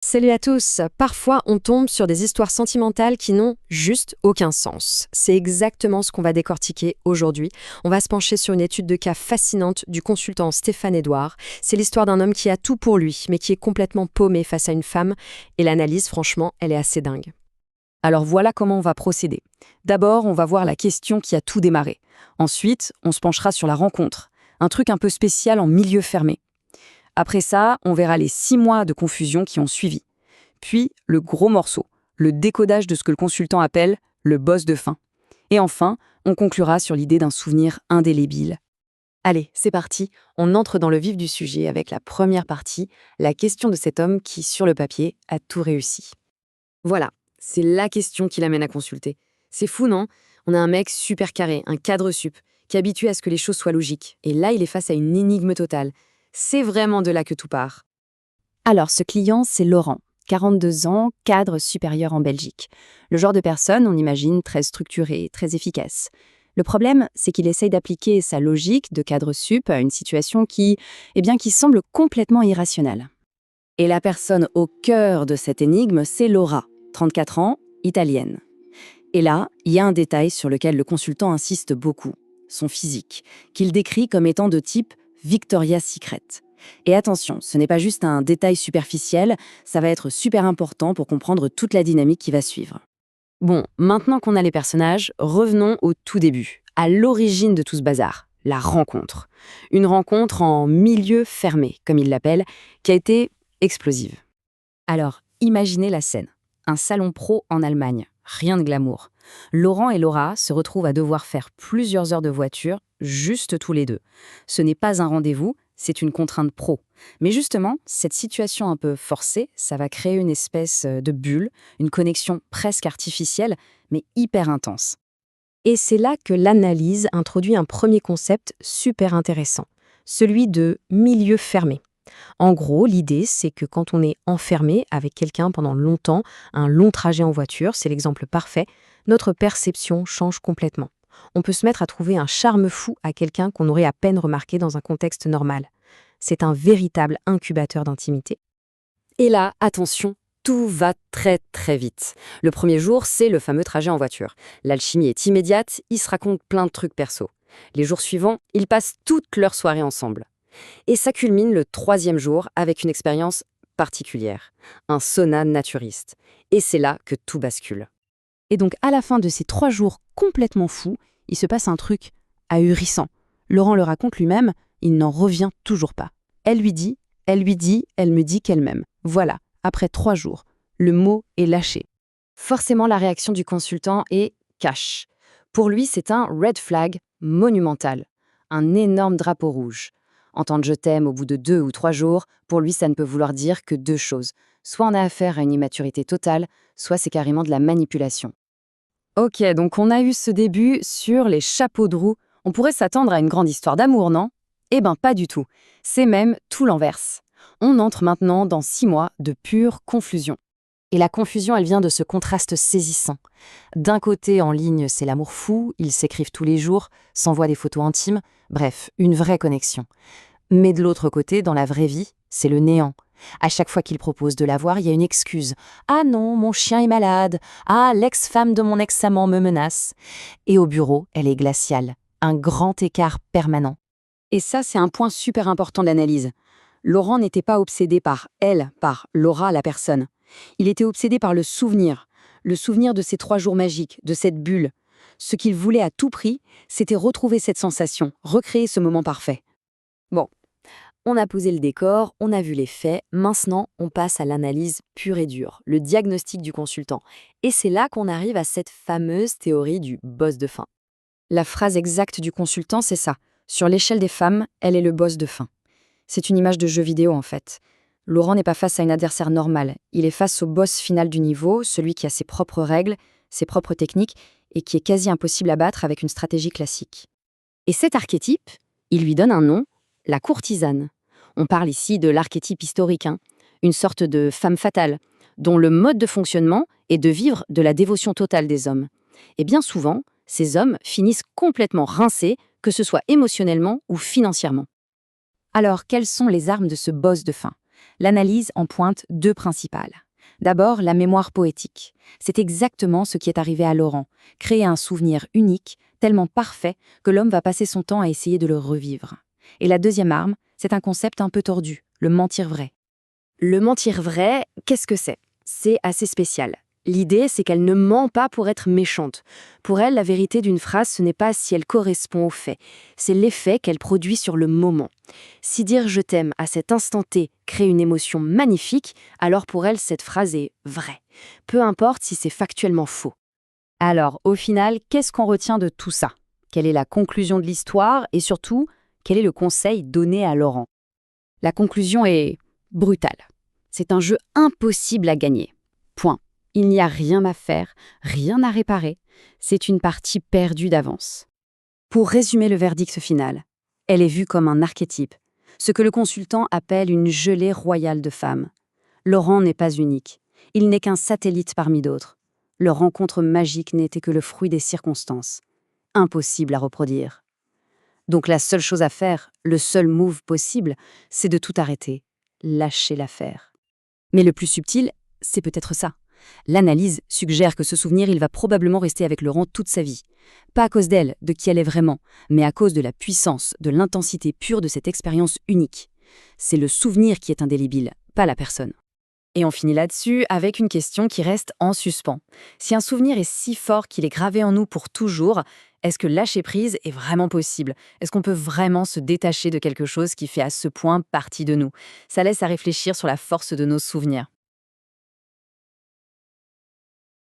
Salut à tous. Parfois, on tombe sur des histoires sentimentales qui n'ont juste aucun sens. C'est exactement ce qu'on va décortiquer aujourd'hui. On va se pencher sur une étude de cas fascinante du consultant Stéphane Edouard. C'est l'histoire d'un homme qui a tout pour lui, mais qui est complètement paumé face à une femme. Et l'analyse, franchement, elle est assez dingue. Alors voilà comment on va procéder. D'abord, on va voir la question qui a tout démarré. Ensuite, on se penchera sur la rencontre, un truc un peu spécial en milieu fermé. Après ça, on verra les 6 mois de confusion qui ont suivi. Puis, le gros morceau, le décodage de ce que le consultant appelle le boss de fin. Et enfin, on conclura sur l'idée d'un souvenir indélébile. Allez, c'est parti. On entre dans le vif du sujet avec la première partie, la question de cet homme qui, sur le papier, a tout réussi. Voilà, c'est la question qui l'amène à consulter. C'est fou, non? On a un mec super carré, un cadre sup, qui est habitué à ce que les choses soient logiques. Et là, il est face à une énigme totale. C'est vraiment de là que tout part. Alors, ce client, c'est Laurent, 42 ans, cadre supérieur en Belgique. Le genre de personne, on imagine, très structuré, très efficace. Le problème, c'est qu'il essaye d'appliquer sa logique de cadre sup à une situation qui semble complètement irrationnelle. Et la personne au cœur de cette énigme, c'est Laura, 34 ans, italienne. Et là, il y a un détail sur lequel le consultant insiste beaucoup, son physique, qu'il décrit comme étant de type Victoria's Secret. Et attention, ce n'est pas juste un détail superficiel, ça va être super important pour comprendre toute la dynamique qui va suivre. Bon, maintenant qu'on a les personnages, revenons au tout début, à l'origine de tout ce bazar, la rencontre. Une rencontre en milieu fermé, comme il l'appelle, qui a été explosive. Alors, imaginez la scène. Un salon pro en Allemagne, rien de glamour. Laurent et Laura se retrouvent à devoir faire plusieurs heures de voiture, juste tous les deux. Ce n'est pas un rendez-vous, c'est une contrainte pro. Mais justement, cette situation un peu forcée, ça va créer une espèce de bulle, une connexion presque artificielle, mais hyper intense. Et c'est là que l'analyse introduit un premier concept super intéressant, celui de milieu fermé. En gros, l'idée, c'est que quand on est enfermé avec quelqu'un pendant longtemps, un long trajet en voiture, c'est l'exemple parfait, notre perception change complètement. On peut se mettre à trouver un charme fou à quelqu'un qu'on aurait à peine remarqué dans un contexte normal. C'est un véritable incubateur d'intimité. Et là, attention, tout va très très vite. Le premier jour, c'est le fameux trajet en voiture. L'alchimie est immédiate, ils se racontent plein de trucs perso. Les jours suivants, ils passent toute leur soirée ensemble. Et ça culmine le 3e jour avec une expérience particulière, un sauna naturiste. Et c'est là que tout bascule. Et donc, à la fin de ces 3 jours complètement fous, il se passe un truc ahurissant. Laurent le raconte lui-même, il n'en revient toujours pas. Elle lui dit, elle me dit qu'elle m'aime. Voilà, après 3 jours, le mot est lâché. Forcément, la réaction du consultant est cash. Pour lui, c'est un red flag monumental, un énorme drapeau rouge. Entendre je t'aime au bout de 2 ou 3 jours, pour lui, ça ne peut vouloir dire que 2 choses. Soit on a affaire à une immaturité totale, soit c'est carrément de la manipulation. Ok, donc on a eu ce début sur les chapeaux de roue. On pourrait s'attendre à une grande histoire d'amour, non? Eh ben pas du tout. C'est même tout l'inverse. On entre maintenant dans 6 mois de pure confusion. Et la confusion, elle vient de ce contraste saisissant. D'un côté, en ligne, c'est l'amour fou, ils s'écrivent tous les jours, s'envoient des photos intimes, bref, une vraie connexion. Mais de l'autre côté, dans la vraie vie, c'est le néant. À chaque fois qu'il propose de la voir, il y a une excuse. « Ah non, mon chien est malade. Ah, l'ex-femme de mon ex-amant me menace. » Et au bureau, elle est glaciale. Un grand écart permanent. Et ça, c'est un point super important de l'analyse. Laurent n'était pas obsédé par elle, par Laura, la personne. Il était obsédé par le souvenir de ces 3 jours magiques, de cette bulle. Ce qu'il voulait à tout prix, c'était retrouver cette sensation, recréer ce moment parfait. Bon, on a posé le décor, on a vu les faits, maintenant on passe à l'analyse pure et dure, le diagnostic du consultant. Et c'est là qu'on arrive à cette fameuse théorie du boss de fin. La phrase exacte du consultant, c'est ça. Sur l'échelle des femmes, elle est le boss de fin. C'est une image de jeu vidéo en fait. Laurent n'est pas face à une adversaire normale, il est face au boss final du niveau, celui qui a ses propres règles, ses propres techniques, et qui est quasi impossible à battre avec une stratégie classique. Et cet archétype, il lui donne un nom, la courtisane. On parle ici de l'archétype historique, une sorte de femme fatale, dont le mode de fonctionnement est de vivre de la dévotion totale des hommes. Et bien souvent, ces hommes finissent complètement rincés, que ce soit émotionnellement ou financièrement. Alors, quelles sont les armes de ce boss de fin ? L'analyse en pointe deux principales. D'abord, la mémoire poétique. C'est exactement ce qui est arrivé à Laurent. Créer un souvenir unique, tellement parfait que l'homme va passer son temps à essayer de le revivre. Et la deuxième arme, c'est un concept un peu tordu, le mentir vrai. Le mentir vrai, qu'est-ce que c'est? C'est assez spécial. L'idée, c'est qu'elle ne ment pas pour être méchante. Pour elle, la vérité d'une phrase, ce n'est pas si elle correspond au fait, c'est l'effet qu'elle produit sur le moment. Si dire je t'aime à cet instant T crée une émotion magnifique, alors pour elle, cette phrase est vraie. Peu importe si c'est factuellement faux. Alors, au final, qu'est-ce qu'on retient de tout ça? Quelle est la conclusion de l'histoire et surtout, quel est le conseil donné à Laurent? La conclusion est brutale. C'est un jeu impossible à gagner. Point. Il n'y a rien à faire, rien à réparer. C'est une partie perdue d'avance. Pour résumer le verdict final, elle est vue comme un archétype, ce que le consultant appelle une gelée royale de femmes. Laurent n'est pas unique. Il n'est qu'un satellite parmi d'autres. Leur rencontre magique n'était que le fruit des circonstances. Impossible à reproduire. Donc la seule chose à faire, le seul move possible, c'est de tout arrêter. Lâcher l'affaire. Mais le plus subtil, c'est peut-être ça. L'analyse suggère que ce souvenir, il va probablement rester avec Laurent toute sa vie. Pas à cause d'elle, de qui elle est vraiment, mais à cause de la puissance, de l'intensité pure de cette expérience unique. C'est le souvenir qui est indélébile, pas la personne. Et on finit là-dessus avec une question qui reste en suspens. Si un souvenir est si fort qu'il est gravé en nous pour toujours, est-ce que lâcher prise est vraiment possible? Est-ce qu'on peut vraiment se détacher de quelque chose qui fait à ce point partie de nous? Ça laisse à réfléchir sur la force de nos souvenirs.